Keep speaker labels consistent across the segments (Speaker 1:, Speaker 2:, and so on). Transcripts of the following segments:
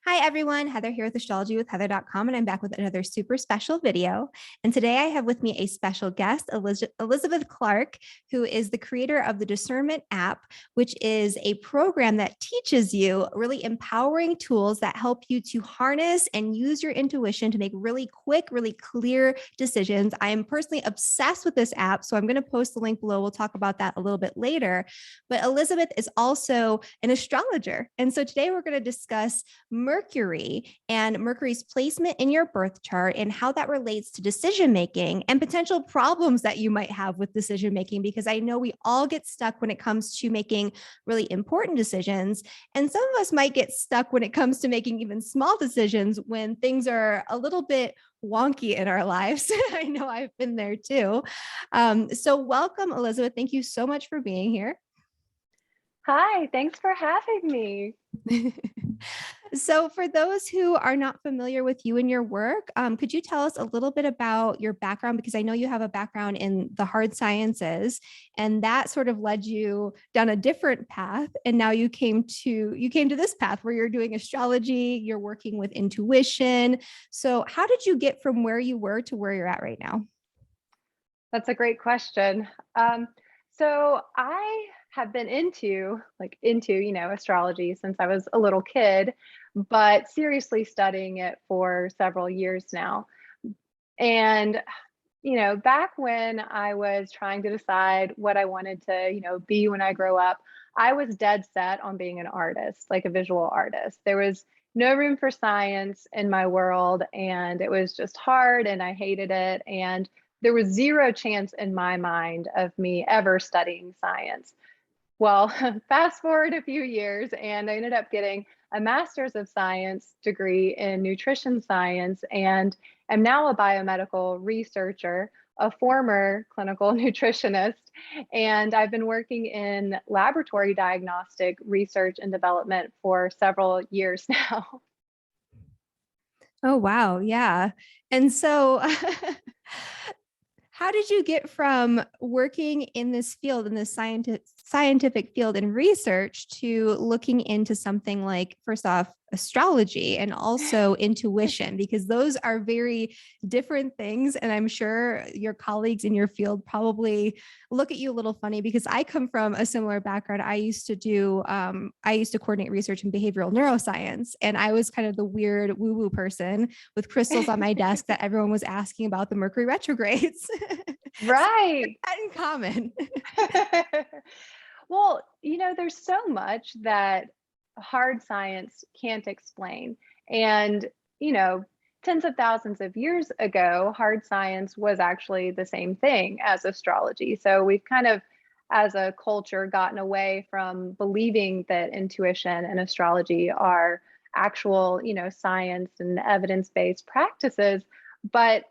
Speaker 1: Hi everyone, Heather here with astrologywithheather.com, and I'm back with another super special video. And today I have with me a special guest, Elizabeth Clark, who is the creator of the Discernment app, which is a program that teaches you really empowering tools that help you to harness and use your intuition to make really quick, really clear decisions. I am personally obsessed with this app, so I'm going to post the link below. We'll talk about that a little bit later. But Elizabeth is also an astrologer. And so today we're going to discuss Mercury and Mercury's placement in your birth chart and how that relates to decision making and potential problems that you might have with decision making, because I know we all get stuck when it comes to making really important decisions. And some of us might get stuck when it comes to making even small decisions when things are a little bit wonky in our lives. I know I've been there too. So welcome, Elizabeth. Thank you so much for being here.
Speaker 2: Hi, thanks for having me.
Speaker 1: So, for those who are not familiar with you and your work, could you tell us a little bit about your background? Because I know you have a background in the hard sciences, and that sort of led you down a different path. And now you came to this path where you're doing astrology, you're working with intuition. So, how did you get from where you were to where you're at right now?
Speaker 2: That's a great question. So I have been into astrology since I was a little kid, but seriously studying it for several years now. And back when I was trying to decide what I wanted to, be when I grow up, I was dead set on being an artist, like a visual artist. There was no room for science in my world, and it was just hard, and I hated it. And there was zero chance in my mind of me ever studying science. Well, fast forward a few years, and I ended up getting a master's of science degree in nutrition science and am now a biomedical researcher, a former clinical nutritionist, and I've been working in laboratory diagnostic research and development for several years now.
Speaker 1: Oh, wow. Yeah. And so, how did you get from working in this field, in this scientific field and research, to looking into something like, first off, astrology and also intuition? Because those are very different things. And I'm sure your colleagues in your field probably look at you a little funny, because I come from a similar background. I used to coordinate research in behavioral neuroscience, and I was kind of the weird woo woo person with crystals on my desk that everyone was asking about the Mercury retrogrades. So
Speaker 2: Right.
Speaker 1: that in common.
Speaker 2: Well, there's so much that hard science can't explain. And, you know, tens of thousands of years ago, hard science was actually the same thing as astrology. So we've kind of, as a culture, gotten away from believing that intuition and astrology are actual, science and evidence-based practices. But,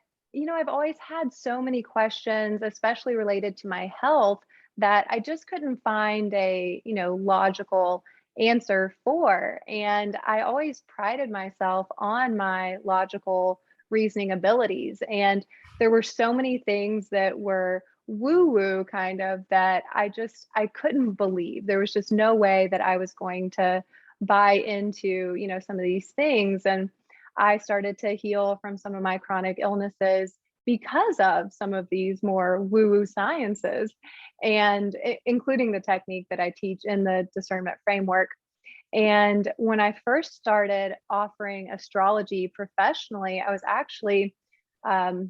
Speaker 2: I've always had so many questions, especially related to my health, that I just couldn't find a, logical answer for. And I always prided myself on my logical reasoning abilities. And there were so many things that were woo woo kind of that I couldn't believe. There was just no way that I was going to buy into, some of these things. And I started to heal from some of my chronic illnesses because of some of these more woo woo sciences, and including the technique that I teach in the discernment framework. And when I first started offering astrology professionally, I was actually I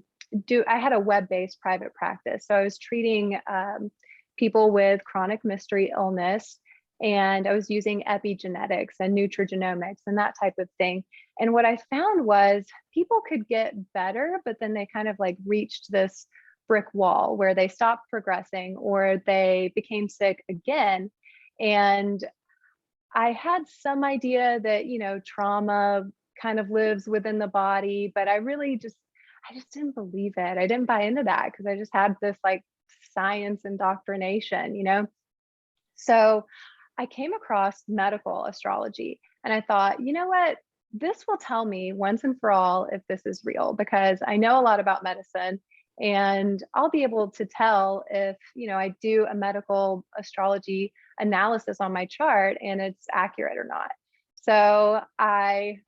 Speaker 2: had a web-based private practice. So I was treating people with chronic mystery illness, and I was using epigenetics and nutrigenomics and that type of thing. And what I found was people could get better, but then they kind of like reached this brick wall where they stopped progressing or they became sick again. And I had some idea that, trauma kind of lives within the body, but I just didn't believe it. I didn't buy into that because I just had this like science indoctrination. So I came across medical astrology and I thought, you know what? This will tell me once and for all if this is real, because I know a lot about medicine, and I'll be able to tell if, I do a medical astrology analysis on my chart and it's accurate or not. So I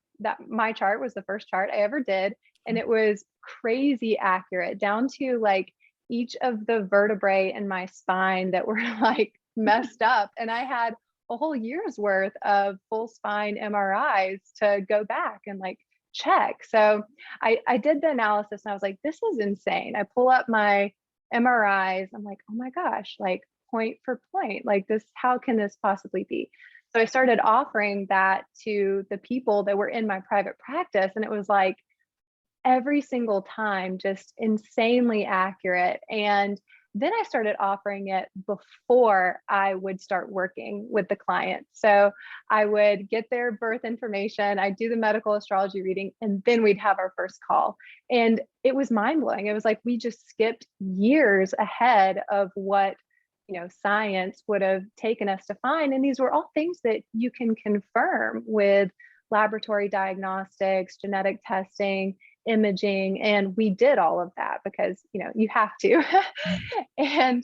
Speaker 2: my chart was the first chart I ever did. And it was crazy accurate down to like each of the vertebrae in my spine that were like messed up. And I had a whole year's worth of full spine MRIs to go back and like check. So I did the analysis and I was like, this is insane. I pull up my MRIs. I'm like, oh my gosh, like point for point, like this, how can this possibly be? So I started offering that to the people that were in my private practice. And it was like every single time, just insanely accurate. And then I started offering it before I would start working with the client. So I would get their birth information, I'd do the medical astrology reading, and then we'd have our first call. And it was mind blowing. It was like we just skipped years ahead of what science would have taken us to find. And these were all things that you can confirm with laboratory diagnostics, genetic testing, imaging. And we did all of that because, you have to. And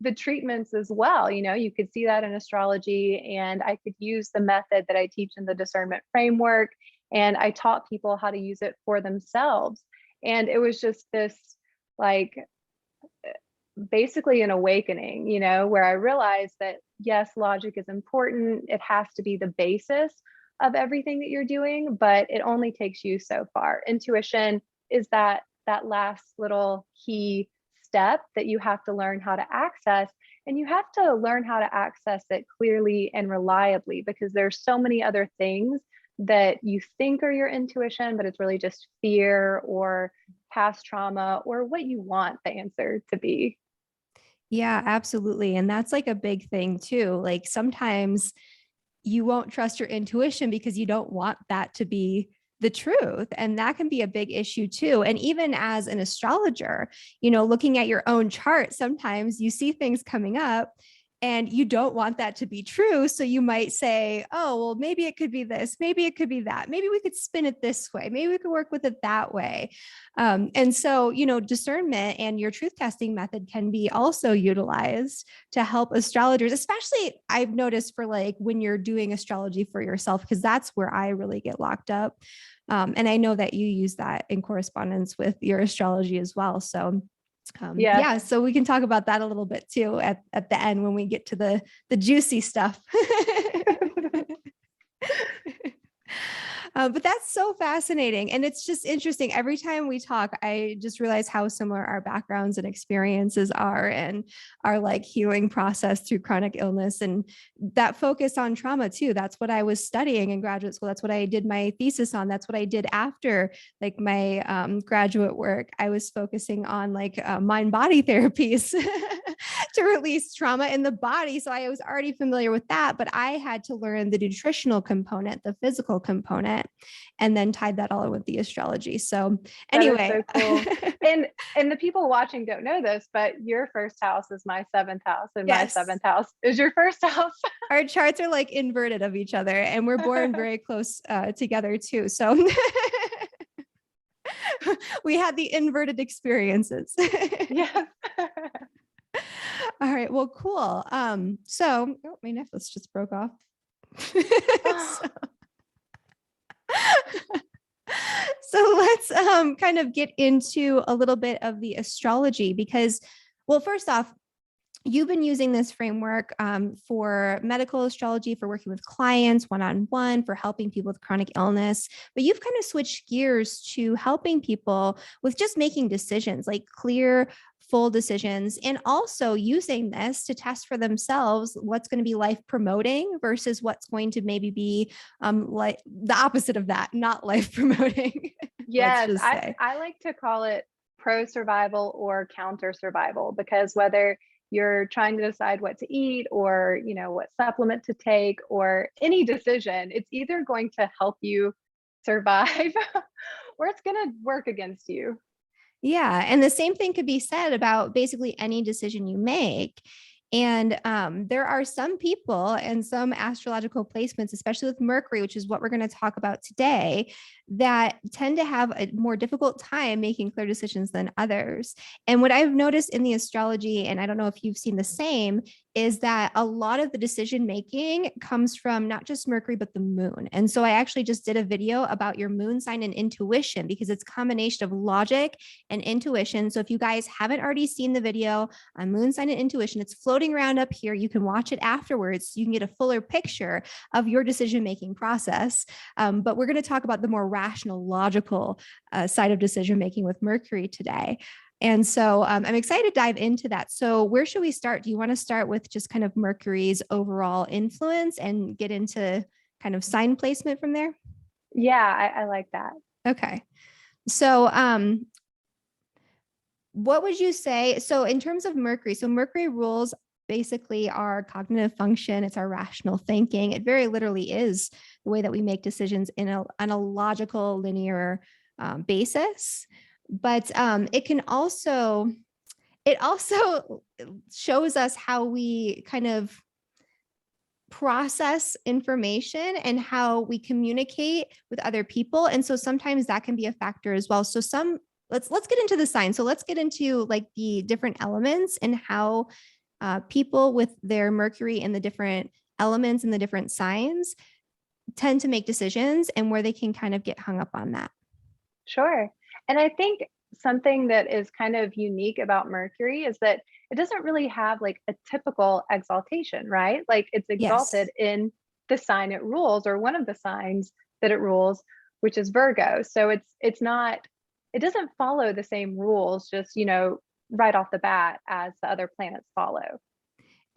Speaker 2: the treatments as well, you could see that in astrology. And I could use the method that I teach in the Discernment Framework. And I taught people how to use it for themselves. And it was just this like, basically an awakening, where I realized that yes, logic is important. It has to be the basis of everything that you're doing, but it only takes you so far. Intuition is that last little key step that you have to learn how to access, and you have to learn how to access it clearly and reliably, because there's so many other things that you think are your intuition, but it's really just fear or past trauma or what you want the answer to be.
Speaker 1: Yeah, absolutely. And that's like a big thing too. Like sometimes you won't trust your intuition because you don't want that to be the truth. And that can be a big issue too. And even as an astrologer, looking at your own chart, sometimes you see things coming up and you don't want that to be true. So you might say, oh, well, maybe it could be this, maybe it could be that, maybe we could spin it this way, maybe we could work with it that way. And so, discernment and your truth testing method can be also utilized to help astrologers, especially I've noticed for like when you're doing astrology for yourself, because that's where I really get locked up. And I know that you use that in correspondence with your astrology as well. So yeah, so we can talk about that a little bit too at the end when we get to the juicy stuff. But that's so fascinating. And it's just interesting. Every time we talk, I just realize how similar our backgrounds and experiences are and our like healing process through chronic illness and that focus on trauma too. That's what I was studying in graduate school. That's what I did my thesis on. That's what I did after like my graduate work. I was focusing on like mind-body therapies to release trauma in the body. So I was already familiar with that, but I had to learn the nutritional component, the physical component, and then tied that all in with the astrology. So anyway,
Speaker 2: so cool. and the people watching don't know this, but your first house is my seventh house, and
Speaker 1: yes.
Speaker 2: my seventh house is your first house.
Speaker 1: Our charts are like inverted of each other, and we're born very close together too. So we had the inverted experiences.
Speaker 2: Yes.
Speaker 1: All right. Well, cool. So my necklace just broke off. So let's kind of get into a little bit of the astrology because, well, first off, you've been using this framework for medical astrology, for working with clients one-on-one, for helping people with chronic illness, but you've kind of switched gears to helping people with just making decisions, like clear, full decisions, and also using this to test for themselves what's going to be life promoting versus what's going to maybe be like the opposite of that, not life promoting.
Speaker 2: Yes, I like to call it pro survival or counter survival, because whether you're trying to decide what to eat or, what supplement to take or any decision, it's either going to help you survive or it's going to work against you.
Speaker 1: Yeah. And the same thing could be said about basically any decision you make. And there are some people and some astrological placements, especially with Mercury, which is what we're going to talk about today, that tend to have a more difficult time making clear decisions than others. And what I've noticed in the astrology, and I don't know if you've seen the same, is that a lot of the decision making comes from not just Mercury, but the moon. And so I actually just did a video about your moon sign and intuition, because it's a combination of logic and intuition. So if you guys haven't already seen the video on moon sign and intuition, it's floating around up here. You can watch it afterwards. So you can get a fuller picture of your decision-making process. But we're going to talk about the more rational, logical side of decision-making with Mercury today. And so I'm excited to dive into that. So where should we start? Do you want to start with just kind of Mercury's overall influence and get into kind of sign placement from there?
Speaker 2: Yeah, I like that.
Speaker 1: Okay. So what would you say? So in terms of Mercury, so Mercury rules basically our cognitive function. It's our rational thinking. It very literally is the way that we make decisions on a logical, linear basis. But it also shows us how we kind of process information and how we communicate with other people. And so sometimes that can be a factor as well. So let's get into the signs. So let's get into like the different elements and how people with their Mercury and the different elements and the different signs tend to make decisions, and where they can kind of get hung up on that.
Speaker 2: Sure. And I think something that is kind of unique about Mercury is that it doesn't really have like a typical exaltation, right? Like it's exalted in the sign it rules, or one of the signs that it rules, which is Virgo. So it doesn't follow the same rules just, right off the bat as the other planets follow.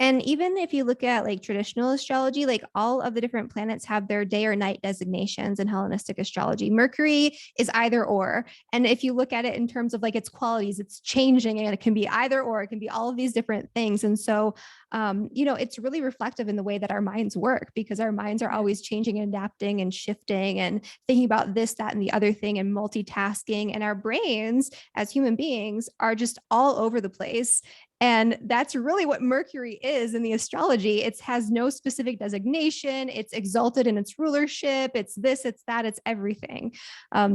Speaker 1: And even if you look at like traditional astrology, like all of the different planets have their day or night designations in Hellenistic astrology. Mercury is either or. And if you look at it in terms of like its qualities, it's changing, and it can be either or, it can be all of these different things. And so, it's really reflective in the way that our minds work, because our minds are always changing and adapting and shifting and thinking about this, that, and the other thing, and multitasking. And our brains as human beings are just all over the place. And that's really what Mercury is in the astrology. It has no specific designation. It's exalted in its rulership. It's this, it's that, it's everything.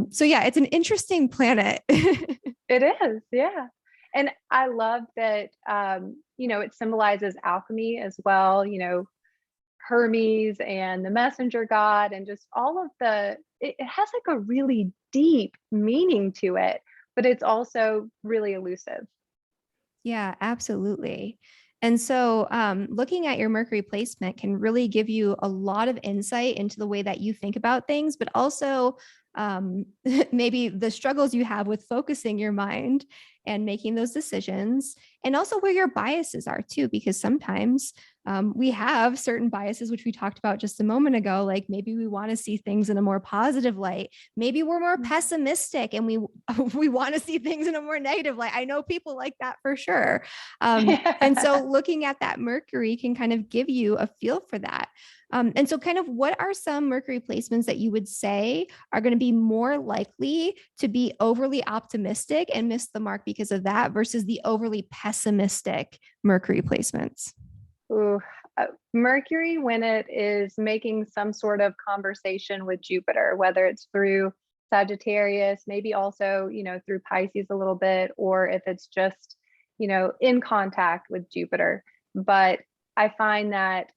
Speaker 1: So yeah, it's an interesting planet.
Speaker 2: It is, yeah. And I love that, it symbolizes alchemy as well, Hermes and the messenger god, and just all of it has like a really deep meaning to it, but it's also really elusive.
Speaker 1: Yeah, absolutely. And so looking at your Mercury placement can really give you a lot of insight into the way that you think about things, but also maybe the struggles you have with focusing your mind and making those decisions, and also where your biases are too, because sometimes we have certain biases, which we talked about just a moment ago. Like maybe we want to see things in a more positive light. Maybe we're more pessimistic and we want to see things in a more negative light. I know people like that for sure. And so looking at that Mercury can kind of give you a feel for that. And so kind of what are some Mercury placements that you would say are going to be more likely to be overly optimistic and miss the mark because of that versus the overly pessimistic Mercury placements?
Speaker 2: Ooh, Mercury, when it is making some sort of conversation with Jupiter, whether it's through Sagittarius, maybe also, through Pisces a little bit, or if it's just, in contact with Jupiter. But I find that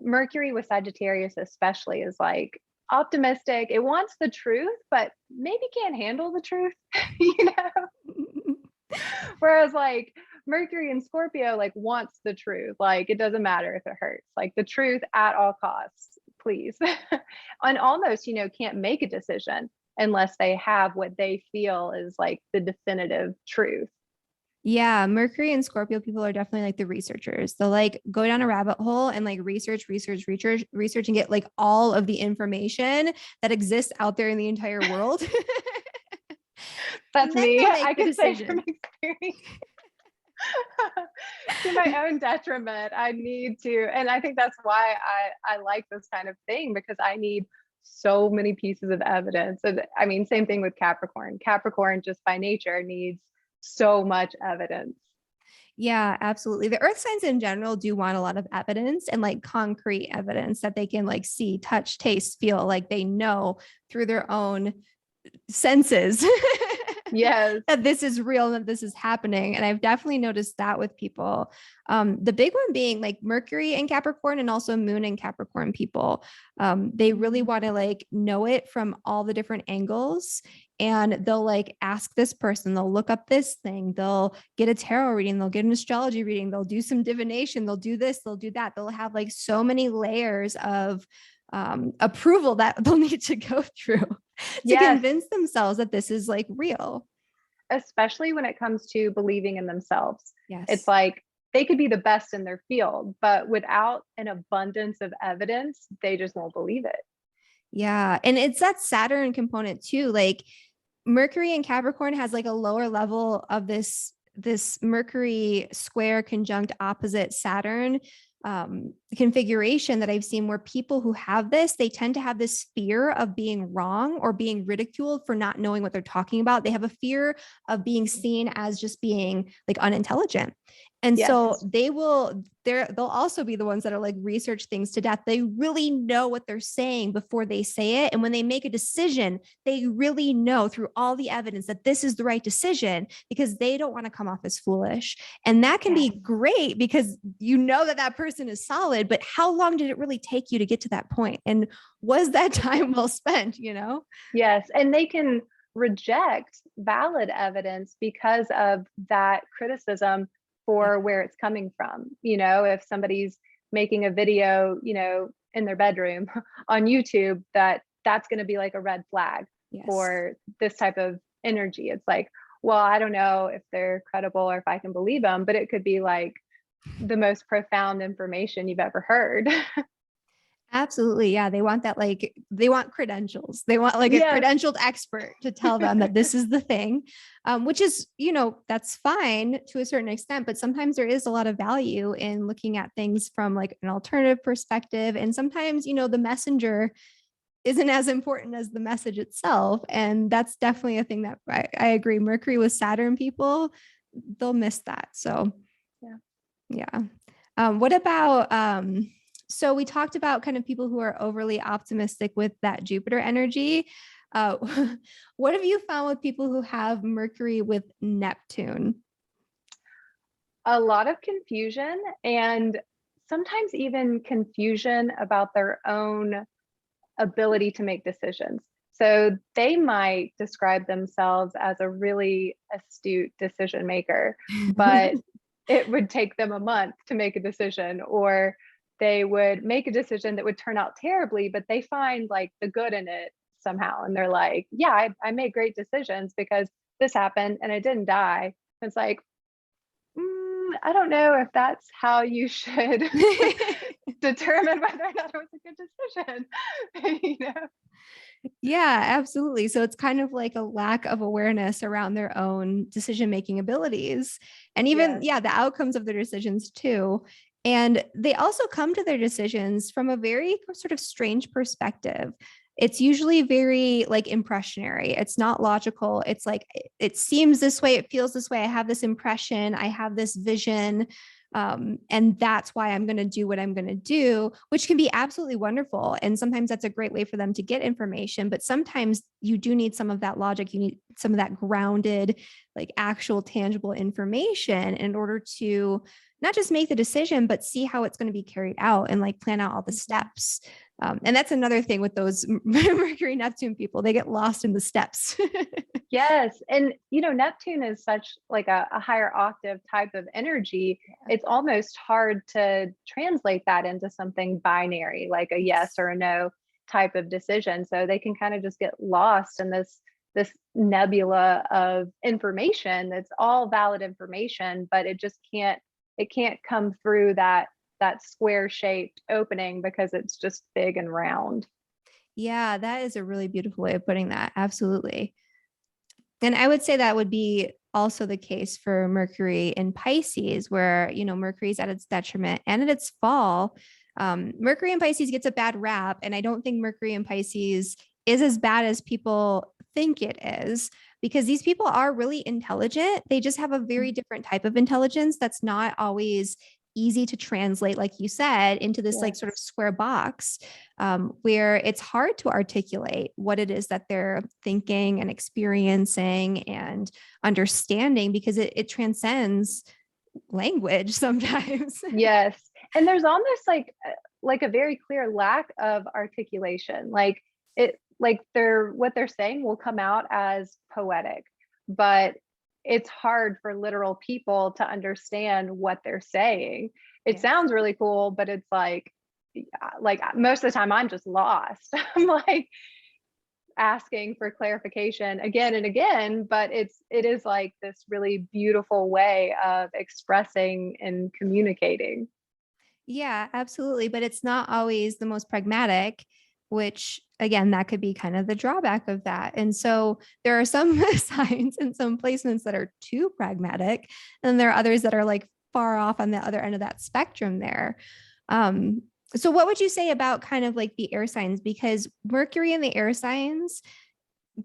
Speaker 2: Mercury with Sagittarius especially is like optimistic. It wants the truth, but maybe can't handle the truth, Whereas like Mercury in Scorpio like wants the truth. Like it doesn't matter if it hurts. Like the truth at all costs, please. And almost, can't make a decision unless they have what they feel is like the definitive truth.
Speaker 1: Yeah, Mercury and Scorpio people are definitely like the researchers. They'll like go down a rabbit hole and like research and get like all of the information that exists out there in the entire world.
Speaker 2: That's me. I can say from experience. To my own detriment, I need to, and I think that's why I like this kind of thing, because I need so many pieces of evidence. And I mean, same thing with Capricorn. Capricorn just by nature needs so much evidence.
Speaker 1: Yeah, absolutely. The earth signs in general do want a lot of evidence, and like concrete evidence that they can like see, touch, taste, feel, like they know through their own senses.
Speaker 2: Yes.
Speaker 1: that this is real, that this is happening. And I've definitely noticed that with people. The big one being like Mercury in Capricorn and also Moon in Capricorn people. They really want to like know it from all the different angles. And they'll like ask this person, they'll look up this thing, they'll get a tarot reading, they'll get an astrology reading, they'll do some divination, they'll do this, they'll do that. They'll have like so many layers of approval that they'll need to go through to
Speaker 2: Yes.
Speaker 1: convince themselves that this is like real.
Speaker 2: Especially when it comes to believing in themselves. It's
Speaker 1: Yes.
Speaker 2: like they could be the best in their field, but without an abundance of evidence, they just won't believe it.
Speaker 1: Yeah. And it's that Saturn component too. Like Mercury in Capricorn has like a lower level of this Mercury square conjunct opposite Saturn configuration that I've seen, where people who have this, they tend to have this fear of being wrong or being ridiculed for not knowing what they're talking about. They have a fear of being seen as just being like unintelligent. And so
Speaker 2: Yes.
Speaker 1: they'll also be the ones that are like research things to death. They really know what they're saying before they say it. And when they make a decision, they really know through all the evidence that this is the right decision, because they don't want to come off as foolish. And that can be great because you know that that person is solid, but how long did it really take you to get to that point? And was that time well spent, you know?
Speaker 2: Yes. And they can reject valid evidence because of that criticism for where it's coming from. If somebody's making a video, in their bedroom on YouTube, that's going to be like a red flag for this type of energy. It's like, well, I don't know if they're credible or if I can believe them, but it could be like the most profound information you've ever heard.
Speaker 1: Absolutely. Yeah. They want that, like, they want credentials. They want like a
Speaker 2: Yes.
Speaker 1: credentialed expert to tell them that this is the thing, which is, that's fine to a certain extent, but sometimes there is a lot of value in looking at things from like an alternative perspective. And sometimes, the messenger isn't as important as the message itself. And that's definitely a thing that I agree. Mercury with Saturn people, they'll miss that. So yeah. What about, so we talked about kind of people who are overly optimistic with that Jupiter energy. Uh, what have you found with people who have Mercury with Neptune?
Speaker 2: A lot of confusion, and sometimes even confusion about their own ability to make decisions. So they might describe themselves as a really astute decision maker, but it would take them a month to make a decision, or they would make a decision that would turn out terribly, but they find like the good in it somehow. And they're like, yeah, I made great decisions because this happened and I didn't die. It's like, I don't know if that's how you should determine whether or not it was a good decision.
Speaker 1: Yeah, absolutely. So it's kind of like a lack of awareness around their own decision-making abilities, and even,
Speaker 2: Yes.
Speaker 1: the outcomes of their decisions too. And they also come to their decisions from a very sort of strange perspective. It's usually very like impressionary. It's not logical. It's like, it seems this way, it feels this way. I have this impression, I have this vision. And that's why I'm going to do what I'm going to do, which can be absolutely wonderful. And sometimes that's a great way for them to get information. But sometimes you do need some of that logic. You need some of that grounded, like actual tangible information in order to not just make the decision, but see how it's going to be carried out and like plan out all the steps. And that's another thing with those Mercury Neptune people, they get lost in the steps.
Speaker 2: Yes. And, Neptune is such like a higher octave type of energy. It's almost hard to translate that into something binary, like a yes or a no type of decision. So they can kind of just get lost in this nebula of information that's all valid information, but it can't come through that square shaped opening because it's just big and round.
Speaker 1: Yeah, that is a really beautiful way of putting that. Absolutely. And I would say that would be also the case for Mercury in Pisces, where, Mercury is at its detriment and at its fall. Mercury in Pisces gets a bad rap. And I don't think Mercury in Pisces is as bad as people think it is, because these people are really intelligent. They just have a very different type of intelligence that's not always easy to translate, like you said, into this like sort of
Speaker 2: Yes.
Speaker 1: square box, where it's hard to articulate what it is that they're thinking and experiencing and understanding, because it transcends language sometimes.
Speaker 2: Yes. And there's almost like a very clear lack of articulation. Like what they're saying will come out as poetic, but it's hard for literal people to understand what they're saying. It
Speaker 1: Yes.
Speaker 2: sounds really cool, but it's like most of the time I'm just lost. I'm like asking for clarification again and again, but it is like this really beautiful way of expressing and communicating.
Speaker 1: Yeah, absolutely. But it's not always the most pragmatic, which again, that could be kind of the drawback of that. And so there are some signs and some placements that are too pragmatic, and there are others that are like far off on the other end of that spectrum there. So what would you say about kind of like the air signs? Because Mercury in the air signs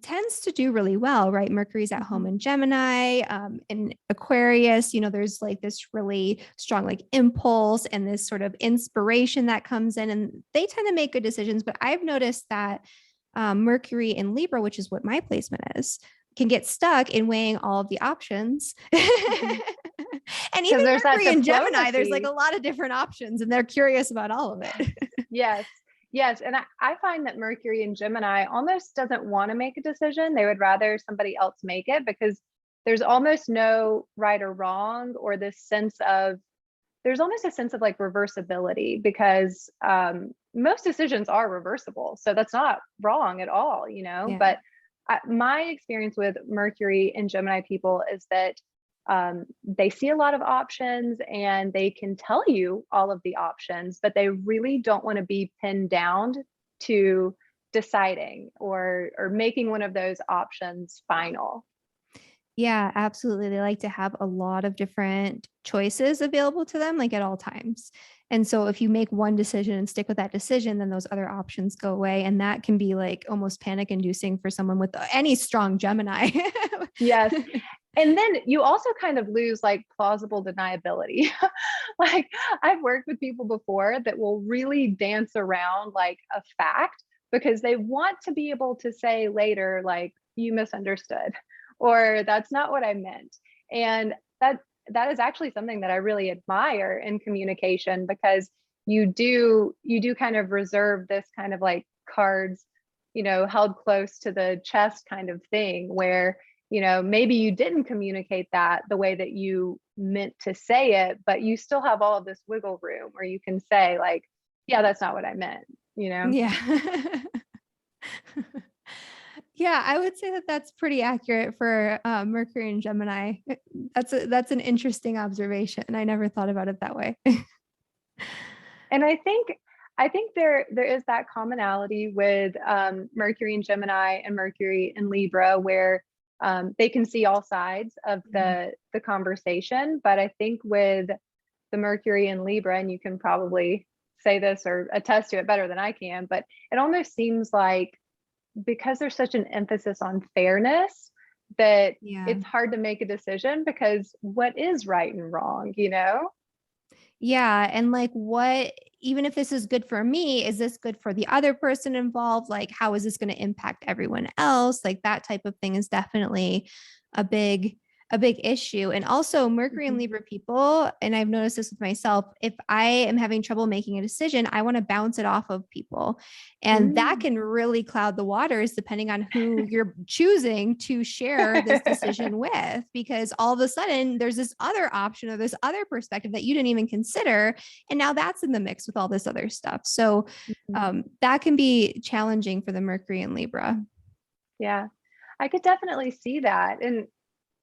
Speaker 1: tends to do really well, right? Mercury's at home
Speaker 2: Mhm.
Speaker 1: in Gemini, in Aquarius, there's like this really strong like impulse and this sort of inspiration that comes in, and they tend to make good decisions. But I've noticed that Mercury in Libra, which is what my placement is, can get stuck in weighing all of the options.
Speaker 2: Mhm.
Speaker 1: And even
Speaker 2: Because there's that
Speaker 1: Mercury in Gemini, there's like a
Speaker 2: diplomacy.
Speaker 1: lot of different options, and they're curious about all of it.
Speaker 2: Yes. Yes. And I find that Mercury and Gemini almost doesn't want to make a decision. They would rather somebody else make it, because there's almost no right or wrong, or there's almost a sense of like reversibility, because most decisions are reversible. So that's not wrong at all,
Speaker 1: Yeah.
Speaker 2: But my experience with Mercury and Gemini people is that they see a lot of options and they can tell you all of the options, but they really don't want to be pinned down to deciding or making one of those options final.
Speaker 1: Yeah, absolutely. They like to have a lot of different choices available to them, like at all times. And so if you make one decision and stick with that decision, then those other options go away. And that can be like almost panic inducing for someone with any strong Gemini.
Speaker 2: Yes. And then you also kind of lose like plausible deniability. Like I've worked with people before that will really dance around like a fact, because they want to be able to say later, like, you misunderstood, or that's not what I meant. And that is actually something that I really admire in communication, because you do kind of reserve this kind of like cards, held close to the chest kind of thing, where maybe you didn't communicate that the way that you meant to say it, but you still have all of this wiggle room where you can say, like, yeah, that's not what I meant.
Speaker 1: Yeah. Yeah, I would say that that's pretty accurate for Mercury and Gemini. That's an interesting observation. I never thought about it that way.
Speaker 2: And I think there is that commonality with Mercury and Gemini and Mercury and Libra, where they can see all sides of
Speaker 1: Mhm.
Speaker 2: the conversation. But I think with the Mercury and Libra, and you can probably say this or attest to it better than I can, but it almost seems like, because there's such an emphasis on fairness, that
Speaker 1: Yeah.
Speaker 2: it's hard to make a decision, because what is right and wrong?
Speaker 1: Yeah. And like, even if this is good for me, is this good for the other person involved? Like, how is this going to impact everyone else? Like, that type of thing is definitely a big, a big issue. And also, Mercury and
Speaker 2: Mhm.
Speaker 1: Libra people, and I've noticed this with myself, if I am having trouble making a decision, I want to bounce it off of people. And that
Speaker 2: Mm.
Speaker 1: can really cloud the waters depending on who you're choosing to share this decision with, because all of a sudden there's this other option or this other perspective that you didn't even consider. And now that's in the mix with all this other stuff. So
Speaker 2: Mhm.
Speaker 1: that can be challenging for the Mercury and Libra.
Speaker 2: Yeah, I could definitely see that. And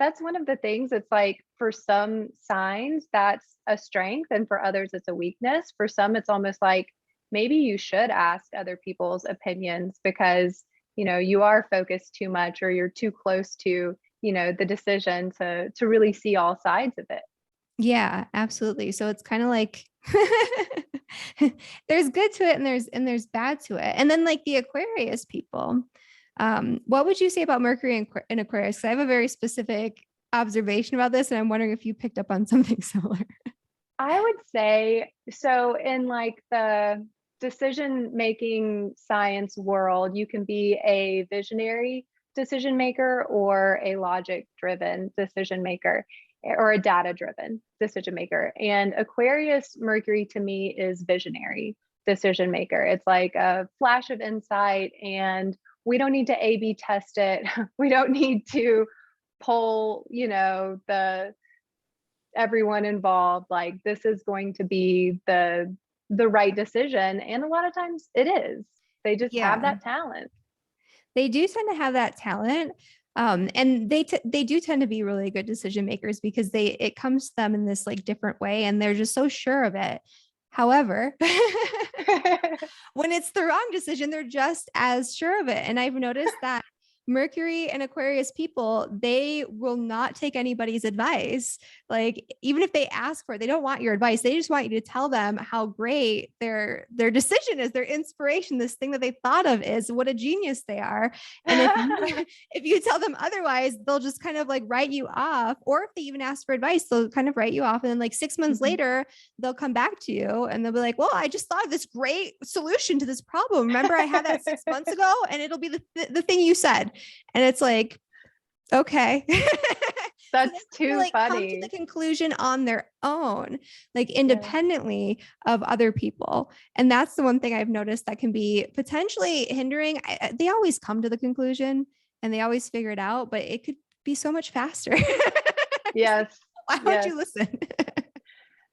Speaker 2: that's one of the things. It's like, for some signs, that's a strength, and for others, it's a weakness. For some, it's almost like maybe you should ask other people's opinions, because, you are focused too much, or you're too close to, the decision to really see all sides of it.
Speaker 1: Yeah, absolutely. So it's kind of like there's good to it and there's bad to it. And then like the Aquarius people, what would you say about Mercury in Aquarius? 'Cause I have a very specific observation about this, and I'm wondering if you picked up on something similar.
Speaker 2: I would say so in like the decision making science world, you can be a visionary decision maker or a logic driven decision maker or a data driven decision maker. And Aquarius Mercury to me is visionary decision maker. It's like a flash of insight, and we don't need to A B test it. We don't need to poll, the everyone involved, like this is going to be the right decision, and a lot of times it is. They just have
Speaker 1: Yeah,
Speaker 2: that talent.
Speaker 1: they do tend to have that talent. And they do tend to be really good decision makers because it comes to them in this like different way, and they're just so sure of it. However, when it's the wrong decision, they're just as sure of it. And I've noticed that Mercury and Aquarius people, they will not take anybody's advice. Like, even if they ask for it, they don't want your advice. They just want you to tell them how great their decision is, their inspiration, this thing that they thought of is, what a genius they are. And if you tell them otherwise, they'll just kind of like write you off. Or if they even ask for advice, they'll kind of write you off. And then like 6 months later, they'll come back to you and they'll be like, well, I just thought of this great solution to this problem. Remember, I had that 6 months ago, and it'll be the thing you said. And it's like, okay.
Speaker 2: That's
Speaker 1: So
Speaker 2: too
Speaker 1: like come to
Speaker 2: funny.
Speaker 1: the conclusion on their own, like independently of other people. And that's the one thing I've noticed that can be potentially hindering. They always come to the conclusion and they always figure it out, but it could be so much faster.
Speaker 2: Yes.
Speaker 1: Why would you listen?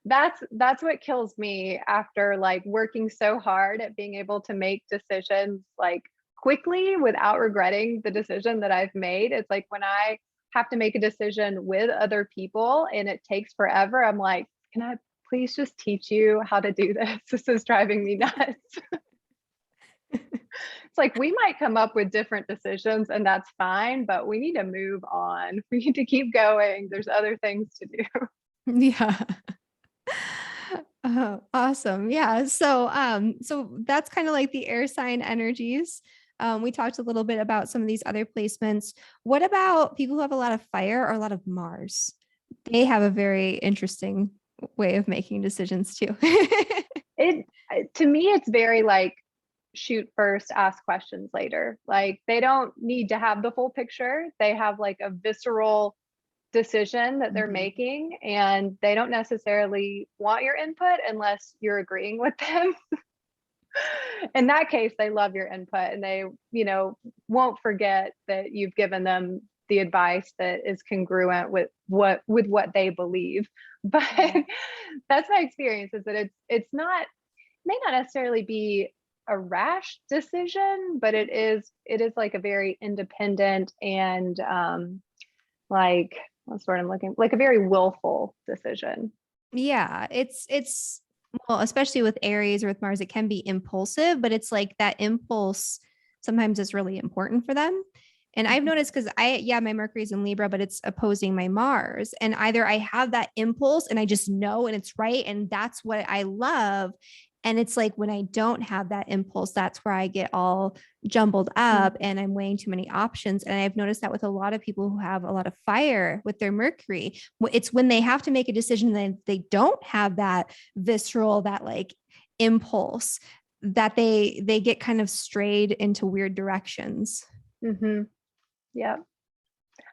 Speaker 2: That's what kills me after like working so hard at being able to make decisions like quickly without regretting the decision that I've made. It's like when I have to make a decision with other people and it takes forever, I'm like, can I please just teach you how to do this? This is driving me nuts. It's like we might come up with different decisions and that's fine, but we need to move on. We need to keep going. There's other things to do.
Speaker 1: Yeah. Awesome. Yeah. So that's kind of like the air sign energies. We talked a little bit about some of these other placements. What about people who have a lot of fire or a lot of Mars? They have a very interesting way of making decisions too.
Speaker 2: It to me, it's very like shoot first, ask questions later. Like they don't need to have the full picture. They have like a visceral decision that they're
Speaker 1: Mhm.
Speaker 2: making, and they don't necessarily want your input unless you're agreeing with them. In that case, they love your input, and they, won't forget that you've given them the advice that is congruent with what they believe. But that's my experience, is that it's not, may not necessarily be a rash decision, but it is like a very independent and like what's the word I'm looking, like a very willful decision.
Speaker 1: Yeah, it's well, especially with Aries or with Mars, it can be impulsive, but it's like that impulse sometimes is really important for them. And I've noticed because my Mercury's in Libra, but it's opposing my Mars. And either I have that impulse and I just know and it's right. And that's what I love. And it's like when I don't have that impulse, that's where I get all jumbled up and I'm weighing too many options. And I've noticed that with a lot of people who have a lot of fire with their Mercury, it's when they have to make a decision that they don't have that visceral, that like impulse, that they get kind of strayed into weird directions.
Speaker 2: Mm-hmm. Yeah.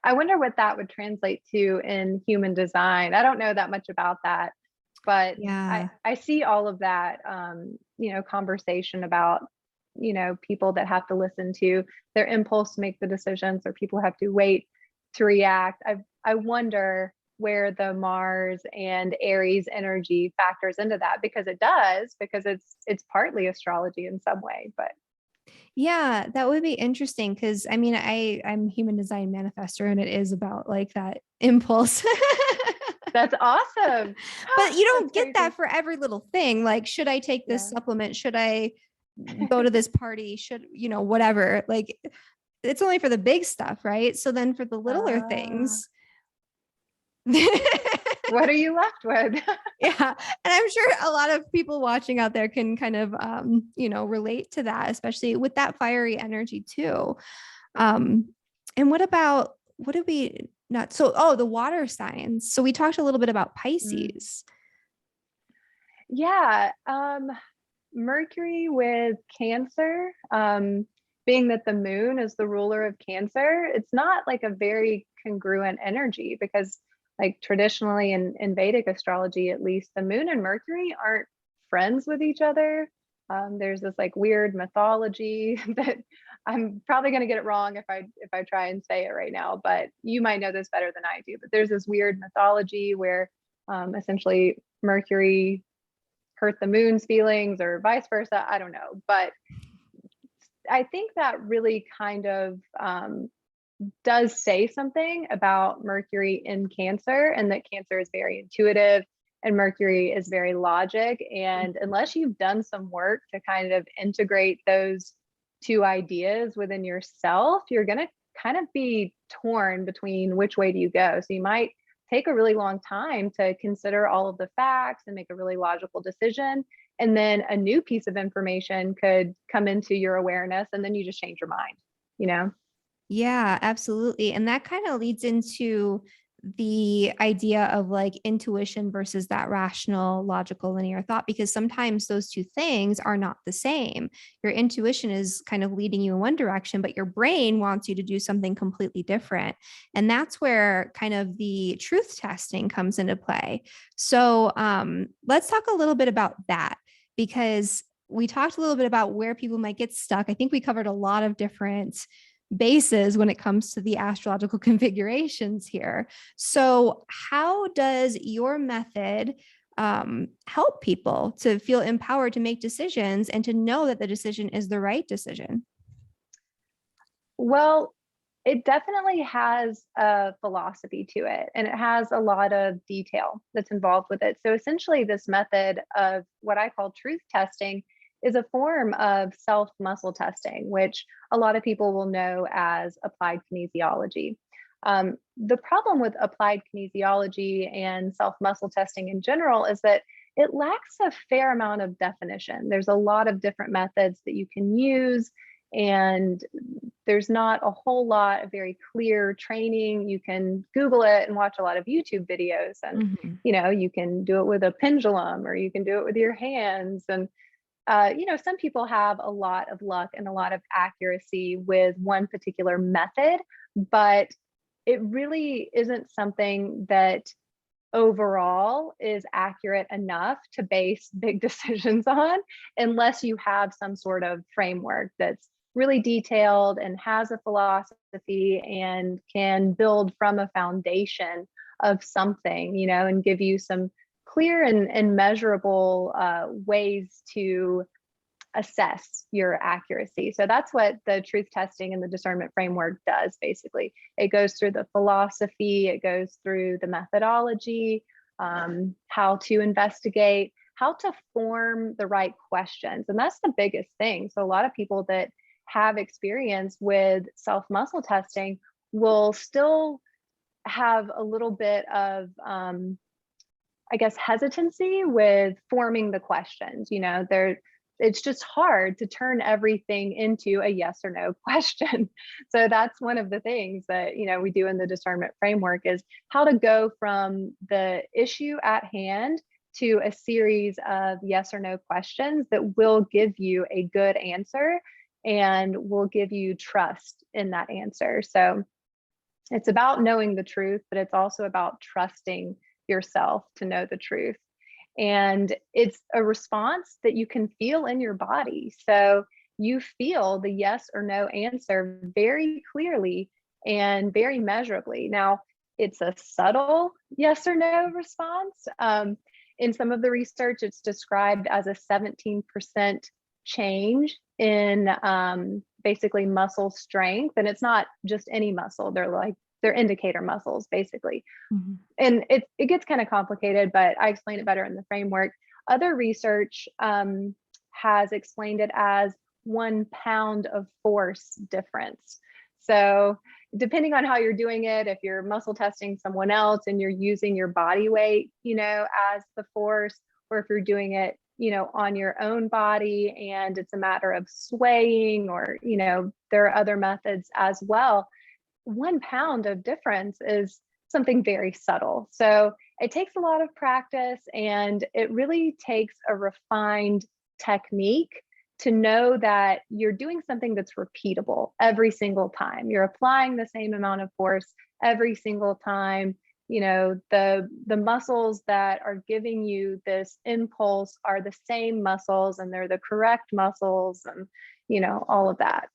Speaker 2: I wonder what that would translate to in human design. I don't know that much about that, but
Speaker 1: Yeah.
Speaker 2: I see all of that, conversation about, people that have to listen to their impulse to make the decisions, or people have to wait to react. I wonder where the Mars and Aries energy factors into that, because it does, because it's partly astrology in some way, but
Speaker 1: Yeah, that would be interesting because I mean, I'm human design manifestor and it is about like that impulse.
Speaker 2: that's awesome.
Speaker 1: But you
Speaker 2: That's
Speaker 1: don't get
Speaker 2: crazy.
Speaker 1: that for every little thing. Like, should I take this
Speaker 2: Yeah.
Speaker 1: supplement? Should I go to this party? Should, whatever. Like, it's only for the big stuff, right? So then for the littler
Speaker 2: Uh,
Speaker 1: things,
Speaker 2: what are you left with?
Speaker 1: yeah. And I'm sure a lot of people watching out there can kind of, relate to that, especially with that fiery energy too. Um, and what did we not? So, the water signs. So we talked a little bit about
Speaker 2: Mm.
Speaker 1: Pisces.
Speaker 2: Yeah. Mercury with Cancer, being that the moon is the ruler of Cancer, it's not like a very congruent energy because, like, traditionally in Vedic astrology, at least, the moon and Mercury aren't friends with each other. There's this like weird mythology that I'm probably going to get it wrong if I try and say it right now, but you might know this better than I do. But there's this weird mythology where essentially Mercury hurt the moon's feelings or vice versa. I don't know. But I think that really kind of does say something about Mercury in Cancer, and that Cancer is very intuitive and Mercury is very logic. And unless you've done some work to kind of integrate those two ideas within yourself, you're going to kind of be torn between which way do you go. So you might take a really long time to consider all of the facts and make a really logical decision. And then a new piece of information could come into your awareness, and then you just change your mind, you know?
Speaker 1: Yeah, absolutely. And that kind of leads into the idea of like intuition versus that rational, logical, linear thought, because sometimes those two things are not the same. Your intuition is kind of leading you in one direction, but your brain wants you to do something completely different. And that's where kind of the truth testing comes into play. So let's talk a little bit about that, because we talked a little bit about where people might get stuck. I think we covered a lot of different bases when it comes to the astrological configurations here. So, how does your method help people to feel empowered to make decisions and to know that the decision is the right decision?
Speaker 2: Well, it definitely has a philosophy to it, and it has a lot of detail that's involved with it. So essentially, this method of what I call truth testing is a form of self muscle testing, which a lot of people will know as applied kinesiology. The problem with applied kinesiology and self muscle testing in general is that it lacks a fair amount of definition. There's a lot of different methods that you can use, and there's not a whole lot of very clear training. You can Google it and watch a lot of YouTube videos, and
Speaker 1: Mhm.
Speaker 2: you can do it with a pendulum or you can do it with your hands. And some people have a lot of luck and a lot of accuracy with one particular method, but it really isn't something that overall is accurate enough to base big decisions on unless you have some sort of framework that's really detailed and has a philosophy and can build from a foundation of something, and give you some clear and measurable ways to assess your accuracy. So that's what the truth testing and the discernment framework does. Basically, it goes through the philosophy, it goes through the methodology, how to investigate, how to form the right questions. And that's the biggest thing. So a lot of people that have experience with self muscle testing will still have a little bit of I guess hesitancy with forming the questions. It's just hard to turn everything into a yes or no question. So that's one of the things that we do in the discernment framework, is how to go from the issue at hand to a series of yes or no questions that will give you a good answer and will give you trust in that answer. So it's about knowing the truth, but it's also about trusting yourself to know the truth. And it's a response that you can feel in your body. So you feel the yes or no answer very clearly and very measurably. Now, it's a subtle yes or no response. In some of the research, it's described as a 17% change in basically muscle strength. And it's not just any muscle, they're indicator muscles, basically.
Speaker 1: Mhm.
Speaker 2: And it gets kind of complicated, but I explain it better in the framework. Other research has explained it as 1 pound of force difference. So depending on how you're doing it, if you're muscle testing someone else and you're using your body weight, as the force, or if you're doing it, on your own body and it's a matter of swaying, or, there are other methods as well. 1 pound of difference is something very subtle. So it takes a lot of practice, and it really takes a refined technique to know that you're doing something that's repeatable every single time. You're applying the same amount of force every single time. The muscles that are giving you this impulse are the same muscles, and they're the correct muscles, and all of that.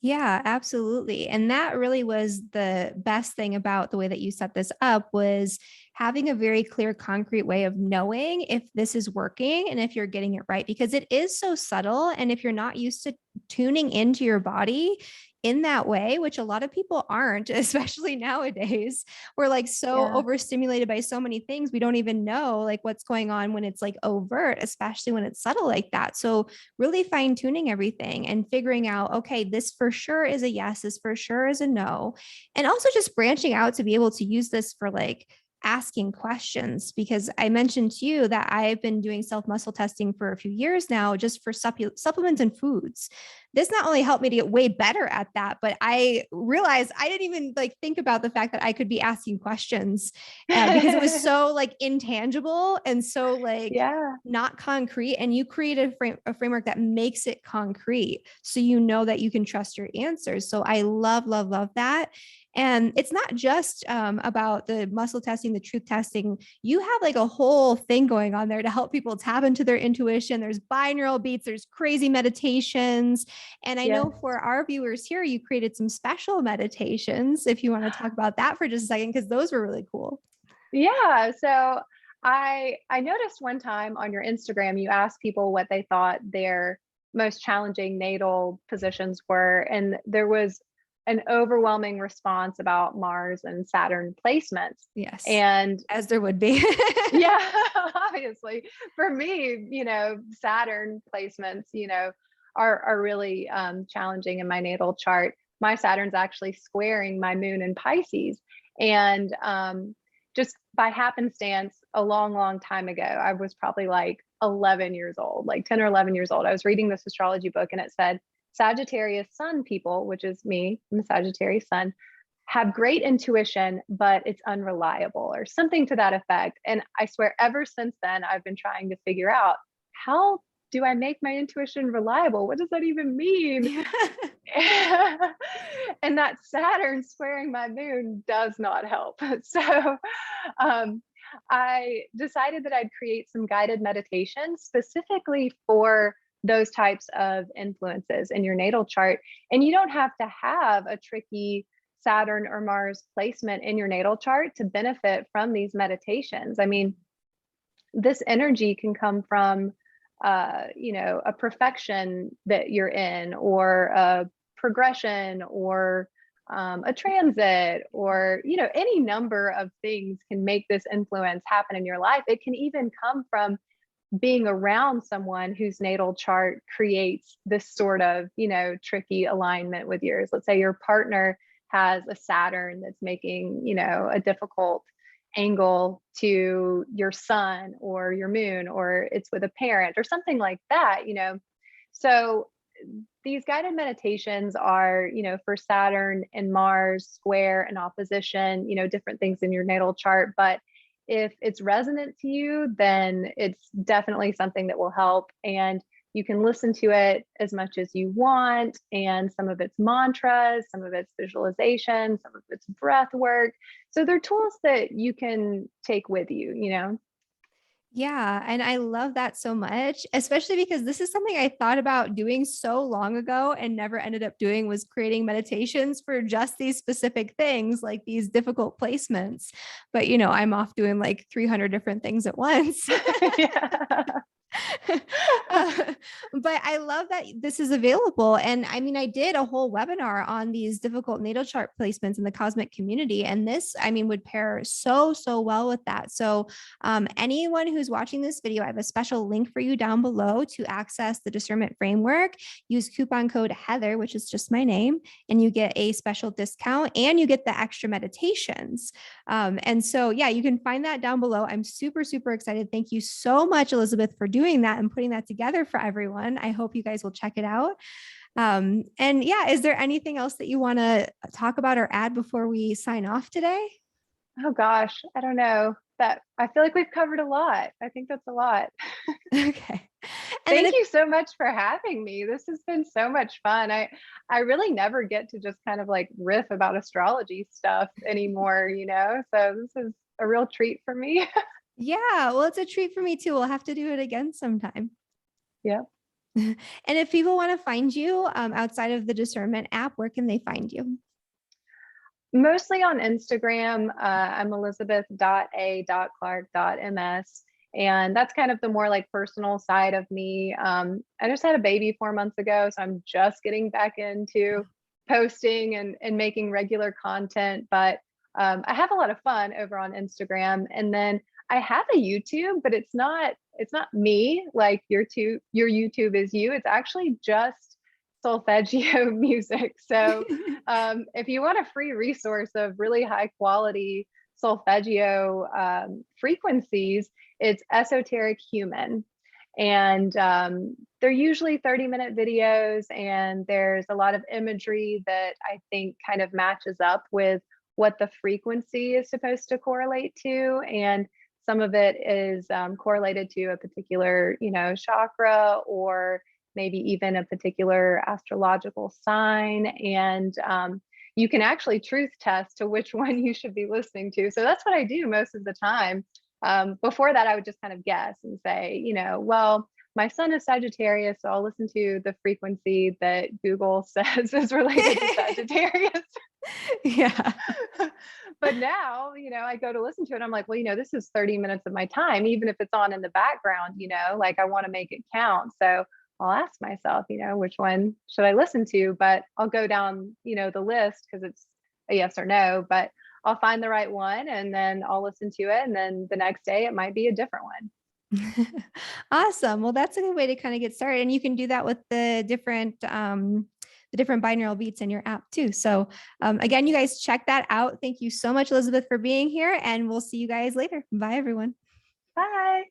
Speaker 1: Yeah, absolutely. And that really was the best thing about the way that you set this up, was having a very clear, concrete way of knowing if this is working and if you're getting it right, because it is so subtle. And if you're not used to tuning into your body in that way, which a lot of people aren't, especially nowadays, we're like so
Speaker 2: Yeah.
Speaker 1: overstimulated by so many things. We don't even know like what's going on when it's like overt, especially when it's subtle like that. So really fine tuning everything and figuring out, okay, this for sure is a yes, this for sure is a no. And also just branching out to be able to use this for like asking questions, because I mentioned to you that I've been doing self muscle testing for a few years now, just for supplements and foods. This not only helped me to get way better at that, but I realized I didn't even like think about the fact that I could be asking questions because it was so like intangible and so like
Speaker 2: Yeah.
Speaker 1: not concrete. And you created a framework that makes it concrete, so you know that you can trust your answers. So I love, love, love that. And it's not just about the muscle testing, the truth testing. You have like a whole thing going on there to help people tap into their intuition. There's binaural beats, there's crazy meditations. And I
Speaker 2: Yes.
Speaker 1: know for our viewers here, you created some special meditations. If you want to talk about that for just a second, because those were really cool.
Speaker 2: Yeah. So I noticed one time on your Instagram, you asked people what they thought their most challenging natal positions were, and there was an overwhelming response about Mars and Saturn placements.
Speaker 1: Yes,
Speaker 2: And
Speaker 1: as there would be.
Speaker 2: yeah, obviously for me, Saturn placements, are really challenging in my natal chart. My Saturn's actually squaring my moon in Pisces. And just by happenstance, a long, long time ago, I was probably like 11 years old, like 10 or 11 years old. I was reading this astrology book, and it said Sagittarius sun people, which is me, I'm a Sagittarius sun, have great intuition, but it's unreliable, or something to that effect. And I swear, ever since then, I've been trying to figure out, how do I make my intuition reliable? What does that even mean? And that Saturn squaring my moon does not help. So I decided that I'd create some guided meditations specifically for those types of influences in your natal chart. And you don't have to have a tricky Saturn or Mars placement in your natal chart to benefit from these meditations. I mean, this energy can come from, a perfection that you're in, or a progression, or a transit, or, any number of things can make this influence happen in your life. It can even come from being around someone whose natal chart creates this sort of, tricky alignment with yours. Let's say your partner has a Saturn that's making, a difficult angle to your sun or your moon, or it's with a parent or something like that. So these guided meditations are, for Saturn and Mars square and opposition, different things in your natal chart. But if it's resonant to you, then it's definitely something that will help. And you can listen to it as much as you want. And some of it's mantras, some of it's visualization, some of it's breath work. So they're tools that you can take with you.
Speaker 1: Yeah. And I love that so much, especially because this is something I thought about doing so long ago and never ended up doing, was creating meditations for just these specific things, like these difficult placements. But, I'm off doing like 300 different things at once.
Speaker 2: Yeah.
Speaker 1: But I love that this is available. And I mean, I did a whole webinar on these difficult natal chart placements in the cosmic community. And this, I mean, would pair so, so well with that. So anyone who's watching this video, I have a special link for you down below to access the discernment framework. Use coupon code Heather, which is just my name, and you get a special discount and you get the extra meditations. And so, yeah, you can find that down below. I'm super, super excited. Thank you so much, Elizabeth, for doing that and putting that together for everyone. I hope you guys will check it out. And yeah, is there anything else that you want to talk about or add before we sign off today?
Speaker 2: Oh gosh, I don't know. That I feel like we've covered a lot. I think that's a lot.
Speaker 1: Okay. And then
Speaker 2: Thank
Speaker 1: if
Speaker 2: you so much for having me. This has been so much fun. I really never get to just kind of like riff about astrology stuff anymore, you know? So this is a real treat for me.
Speaker 1: yeah, well, it's a treat for me too. We'll have to do it again sometime.
Speaker 2: Yeah.
Speaker 1: And if people want to find you outside of the Discernment app, where can they find you?
Speaker 2: Mostly on Instagram. I'm elizabeth.a.clark.ms. And that's kind of the more like personal side of me. I just had a baby 4 months ago, so I'm just getting back into posting and making regular content. But I have a lot of fun over on Instagram. And then I have a YouTube, but it's not me like your YouTube is you. It's actually just solfeggio music. So if you want a free resource of really high quality solfeggio frequencies, it's Esoteric Human. And they're usually 30-minute videos, and there's a lot of imagery that I think kind of matches up with what the frequency is supposed to correlate to. And some of it is correlated to a particular, chakra, or maybe even a particular astrological sign. And you can actually truth test to which one you should be listening to. So that's what I do most of the time. Before that, I would just kind of guess and say, well, my sun is Sagittarius, so I'll listen to the frequency that Google says is related to Sagittarius.
Speaker 1: Yeah.
Speaker 2: But now, I go to listen to it. I'm like, well, this is 30 minutes of my time, even if it's on in the background, like I want to make it count. So I'll ask myself, which one should I listen to? But I'll go down, the list because it's a yes or no, but I'll find the right one and then I'll listen to it. And then the next day it might be a different one.
Speaker 1: Awesome. Well, that's a good way to kind of get started. And you can do that with the different binaural beats in your app too. So again, you guys check that out. Thank you so much, Elizabeth, for being here, and we'll see you guys later. Bye, everyone.
Speaker 2: Bye.